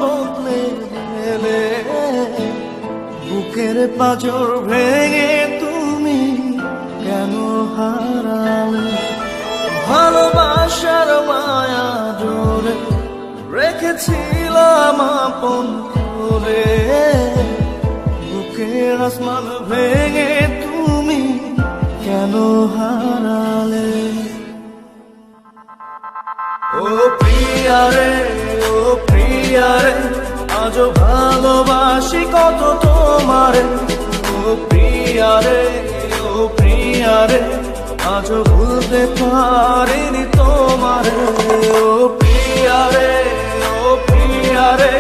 বদলে গেলে, বুকের পাঁজর ভেঙে তুমি কেন হারালে? ভালোবাসার মায়া জোরে রেখেছিলাম আপন করে, বুকের আসমান ভেঙে তুমি কেন হারালে? ও প্রিয়ারে, ও প্রিয়ারে, আজও ভালোবাসি কত তোমারে। ও প্রিয়ারে, ও প্রিয়ারে, আজও ভুলতে পারিনি তোমারে। ও প্রিয়ারে, ও প্রিয়ারে,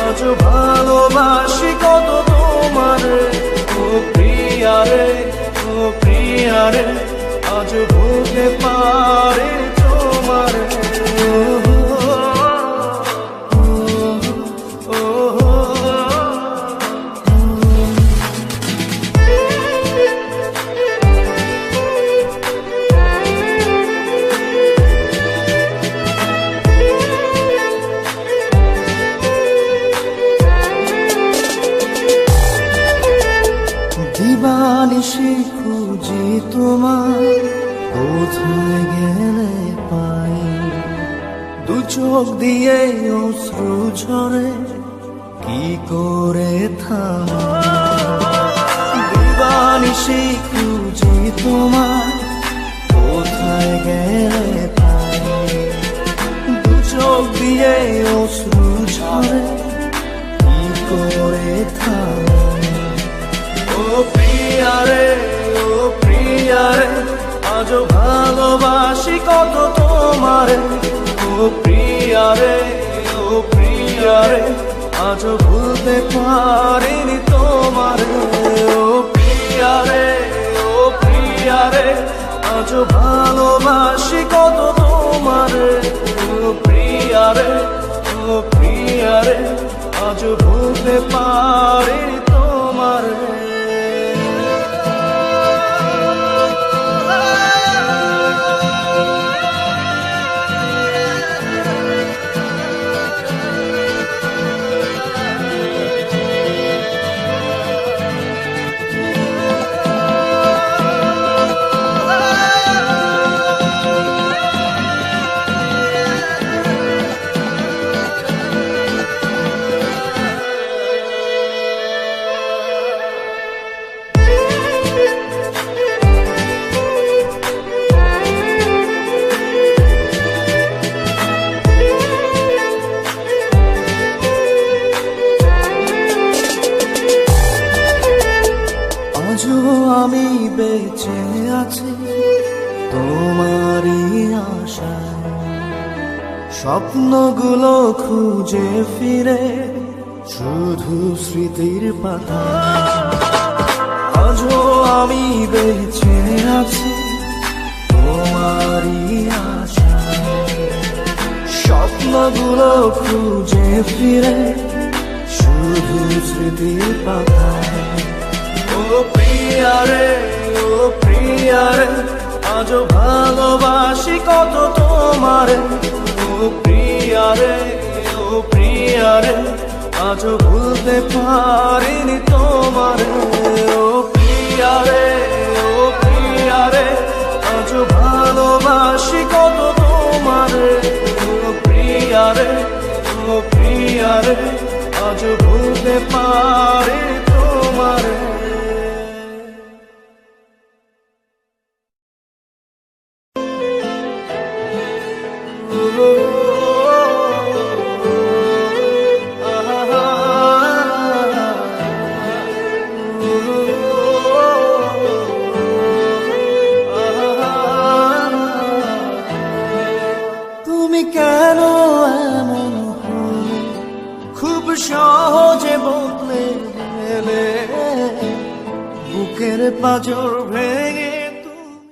আজও ভালোবাসি কত তোমারে। ও প্রিয়ারে, ও প্রিয়ারে, আজও ভুলতে পারিনি তোমারে। দিবানিশি খুঁজি তোমার, কোথায় গেলে পাই? দু চোখ দিয়ে অশ্রু ঝরে, কি করে থামাই? দিবানিশি খুঁজি তোমার, কোথায় গেলে পাই? দু চোখ দিয়ে অশ্রু ঝরে, কি করে থামাই? ও প্রিয়ারে, ও প্রিয়ারে, আজও ভালোবাসি কত তোমারে। ও প্রিয়ারে, ও প্রিয়ারে, আজও ভুলতে পারিনি তোমারে। ও প্রিয়ারে, ও প্রিয়ারে, আজও ভালোবাসি কত তোমারে। ও প্রিয়ারে, ও প্রিয়ারে, আজও ভুলতে পারিনি তোমারে। আজও আমি বেঁচে আছি তোমারই আশায়, স্বপ্নগুলো খুঁজে ফিরে শুধু স্মৃতির পাতা। আজও আমি বেঁচে আছি তোমারই আশায়, স্বপ্নগুলো খুঁজে ফিরে শুধু স্মৃতির পাতায়। ও প্রিয়ারে, ও প্রিয়ারে, আজও ভালোবাসি কত তোমারে। ও প্রিয়ারে, ও প্রিয়ারে, আজও ভুলতে পারিনি তোমারে। ও প্রিয়ারে, ও প্রিয়ারে, আজও ভালোবাসি কত তোমারে। ও প্রিয়ারে, ও প্রিয়ারে, আজও ভুলতে পারিনি তোমারে। তুমি কেন এমন হলে, খুব সহজে বদলে গেলে, বুকের পাঁজর ভেঙে